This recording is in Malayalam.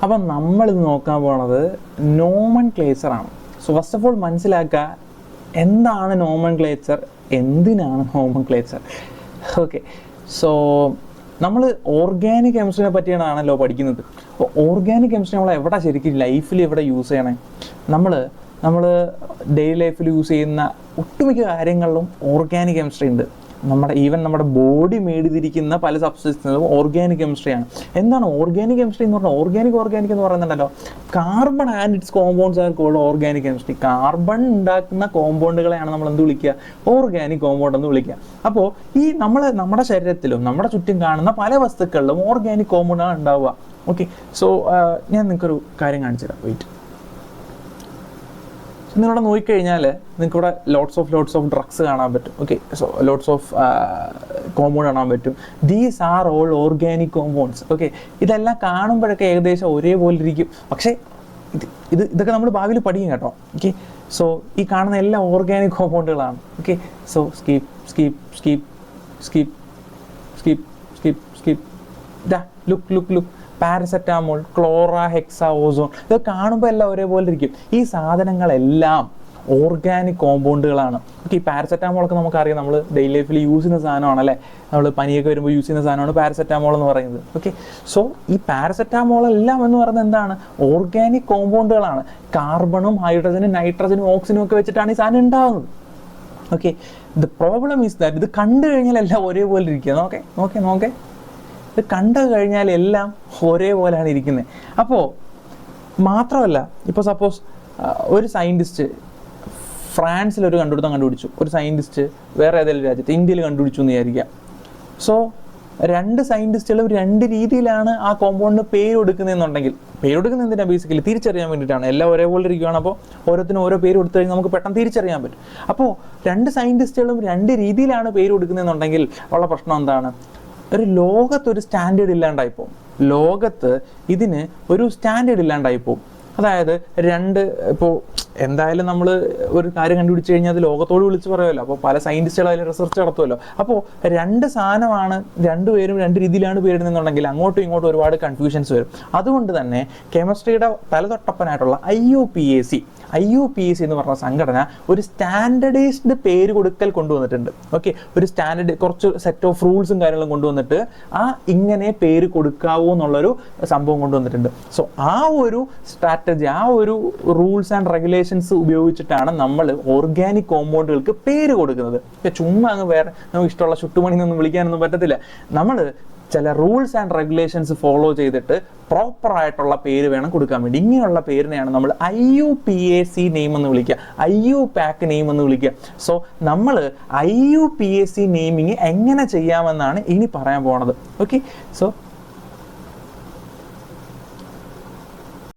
അപ്പം നമ്മളിത് നോക്കാൻ പോണത് നോമൻക്ലേച്ചറാണ്. സോ ഫസ്റ്റ് ഓഫ് ഓൾ മനസ്സിലാക്കുക എന്താണ് നോമൻക്ലേച്ചർ, എന്തിനാണ് നോമൻക്ലേച്ചർ. ഓക്കെ, സോ നമ്മൾ ഓർഗാനിക് കെമിസ്ട്രിനെ പറ്റിയാണല്ലോ പഠിക്കുന്നത്. അപ്പോൾ ഓർഗാനിക് കെമിസ്ട്രി നമ്മൾ എവിടെ ശരിക്കും ലൈഫിൽ എവിടെ യൂസ് ചെയ്യണേ? നമ്മൾ ഡെയിലി ലൈഫിൽ യൂസ് ചെയ്യുന്ന ഒട്ടുമിക്ക കാര്യങ്ങളിലും ഓർഗാനിക് കെമിസ്ട്രി ഉണ്ട്. നമ്മുടെ ബോഡി മേടിതിരിക്കുന്ന പല സബ്സ്റ്റൻസും ഓർഗാനിക് കെമിസ്ട്രിയാണ്. എന്താണ് ഓർഗാനിക് കെമിസ്ട്രി എന്ന് പറഞ്ഞാൽ? ഓർഗാനിക് എന്ന് പറയുന്നുണ്ടല്ലോ, carbon and its compounds are called organic chemistry. Carbon ഉണ്ടാക്കുന്ന കോമ്പൗണ്ടുകളെയാണ് നമ്മൾ എന്ത് വിളിക്കുക? ഓർഗാനിക് കോമ്പൗണ്ട് എന്ന് വിളിക്കുക. അപ്പോൾ ഈ നമ്മുടെ ശരീരത്തിലും നമ്മുടെ ചുറ്റും കാണുന്ന പല വസ്തുക്കളിലും ഓർഗാനിക് കോമ്പൗണ്ടാണ് ഉണ്ടാവുക. ഓക്കെ, സോ ഞാൻ നിങ്ങൾക്കൊരു കാര്യം കാണിച്ചു തരാം. വെയിറ്റ്. നിങ്ങളിവിടെ നോക്കിക്കഴിഞ്ഞാൽ നിങ്ങൾക്കിവിടെ ലോട്ട്സ് ഓഫ് ഡ്രഗ്സ് കാണാൻ പറ്റും. Okay, so lots of compound കാണാൻ പറ്റും. These are all organic compounds. Okay, ഇതെല്ലാം കാണുമ്പോഴൊക്കെ ഏകദേശം ഒരേപോലെ ഇരിക്കും, പക്ഷേ ഇതൊക്കെ നമ്മൾ ഭാവിയിൽ പഠിക്കും കേട്ടോ. ഓക്കെ, സോ ഈ കാണുന്ന എല്ലാം ഓർഗാനിക് കോമ്പൗണ്ടുകളാണ്. ഓക്കെ, സോ ലുക്ക് പാരസെറ്റാമോൾ, ക്ലോറാഹെക്സാഓസോൺ, ഇതൊക്കെ കാണുമ്പോൾ എല്ലാം ഒരേപോലെ ഇരിക്കും. ഈ സാധനങ്ങളെല്ലാം ഓർഗാനിക് കോമ്പൗണ്ടുകളാണ്. ഓക്കെ, ഈ പാരസെറ്റാമോളൊക്കെ നമുക്കറിയാം, നമ്മൾ ഡെയിലി ലൈഫിൽ യൂസ് ചെയ്യുന്ന സാധനമാണ് അല്ലേ? നമ്മൾ പനിയൊക്കെ വരുമ്പോൾ യൂസ് ചെയ്യുന്ന സാധനമാണ് പാരസെറ്റാമോൾ എന്ന് പറയുന്നത്. ഓക്കെ, സോ ഈ പാരസെറ്റാമോളെല്ലാം എന്ന് പറയുന്നത് എന്താണ്? ഓർഗാനിക് കോമ്പൗണ്ടുകളാണ്. കാർബണും ഹൈഡ്രജനും നൈട്രജനും ഓക്സിജനും ഒക്കെ വെച്ചിട്ടാണ് ഈ സാധനം ഉണ്ടാകുന്നത്. Okay, the problem is that ഇത് കണ്ടു കഴിഞ്ഞാൽ എല്ലാം ഒരേപോലെ ഇരിക്കുക. നോക്കേ ഇത് കണ്ടു കഴിഞ്ഞാൽ എല്ലാം ഒരേപോലെയാണ് ഇരിക്കുന്നത്. അപ്പോൾ മാത്രമല്ല, ഇപ്പോൾ സപ്പോസ് ഒരു സയൻറ്റിസ്റ്റ് ഫ്രാൻസിലൊരു കണ്ടുപിടിച്ചു, ഒരു സയൻറ്റിസ്റ്റ് വേറെ ഏതെങ്കിലും രാജ്യത്ത് ഇന്ത്യയിൽ കണ്ടുപിടിച്ചു എന്ന് വിചാരിക്കാം. സോ രണ്ട് സയൻറ്റിസ്റ്റുകളും രണ്ട് രീതിയിലാണ് ആ കോമ്പൗണ്ടിന് പേര് കൊടുക്കുന്നതെന്നുണ്ടെങ്കിൽ, പേര് കൊടുക്കുന്നത് എന്തിനാണ്? ബേസിക്കലി തിരിച്ചറിയാൻ വേണ്ടിയിട്ടാണ്. എല്ലാം ഒരേപോലെ ഇരിക്കുകയാണ്. അപ്പോൾ ഓരോത്തിനും ഓരോ പേര് കൊടുത്തു കഴിഞ്ഞാൽ നമുക്ക് പെട്ടെന്ന് തിരിച്ചറിയാൻ പറ്റും. അപ്പോൾ രണ്ട് സയൻറ്റിസ്റ്റുകളും രണ്ട് രീതിയിലാണ് പേര് കൊടുക്കുന്നതെന്നുണ്ടെങ്കിൽ ഉള്ള പ്രശ്നം എന്താണ്? ലോകത്തൊരു സ്റ്റാൻഡേർഡ് ഇല്ലാണ്ടായിപ്പോവും. ലോകത്ത് ഇതിന് ഒരു സ്റ്റാൻഡേർഡ് ഇല്ലാണ്ടായിപ്പോവും. അതായത് ഇപ്പോൾ എന്തായാലും നമ്മൾ ഒരു കാര്യം കണ്ടുപിടിച്ച് കഴിഞ്ഞാൽ അത് ലോകത്തോട് വിളിച്ച് പറയുമല്ലോ. അപ്പോൾ പല സയൻറ്റിസ്റ്റുകൾ അതിൽ റിസർച്ച് നടത്തുമല്ലോ. അപ്പോൾ രണ്ട് സാധനമാണ്, രണ്ടുപേരും രണ്ട് രീതിയിലാണ് പേരിടുന്നുണ്ടെങ്കിൽ അങ്ങോട്ടും ഇങ്ങോട്ടും ഒരുപാട് കൺഫ്യൂഷൻസ് വരും. അതുകൊണ്ട് തന്നെ കെമിസ്ട്രിയുടെ തലതൊട്ടപ്പനായിട്ടുള്ള IUPAC എന്ന് പറഞ്ഞ സംഘടന ഒരു സ്റ്റാൻഡർഡൈസ്ഡ് പേര് കൊടുക്കൽ കൊണ്ടുവന്നിട്ടുണ്ട്. ഓക്കെ, ഒരു കുറച്ച് സെറ്റ് ഓഫ് റൂൾസും കാര്യങ്ങളും കൊണ്ടുവന്നിട്ട് ഇങ്ങനെ പേര് കൊടുക്കാവൂ എന്നുള്ളൊരു സംഭവം കൊണ്ടുവന്നിട്ടുണ്ട്. സോ ആ ഒരു സ്ട്രാറ്റജി, ആ ഒരു റൂൾസ് ആൻഡ് റെഗുലേഷൻസ് ഉപയോഗിച്ചിട്ടാണ് നമ്മൾ ഓർഗാനിക് കോമ്പൗണ്ടുകൾക്ക് പേര് കൊടുക്കുന്നത്. ചുമ്മാ വേറെ നമുക്ക് ഇഷ്ടമുള്ള ചുട്ടുമണിന്നൊന്നും വിളിക്കാനൊന്നും പറ്റത്തില്ല. നമ്മൾ ചില റൂൾസ് ആൻഡ് റെഗുലേഷൻസ് ഫോളോ ചെയ്തിട്ട് പ്രോപ്പർ ആയിട്ടുള്ള പേര് വേണം കൊടുക്കാൻ വേണ്ടി. ഇങ്ങനെയുള്ള പേരിനെയാണ് നമ്മൾ IUPAC നെയിം എന്ന് വിളിക്കുക, IUPAC നെയിം എന്ന് വിളിക്കുക. സോ നമ്മൾ IUPAC നെയിമിങ് എങ്ങനെ ചെയ്യാമെന്നാണ് ഇനി പറയാൻ പോണത്. Okay, so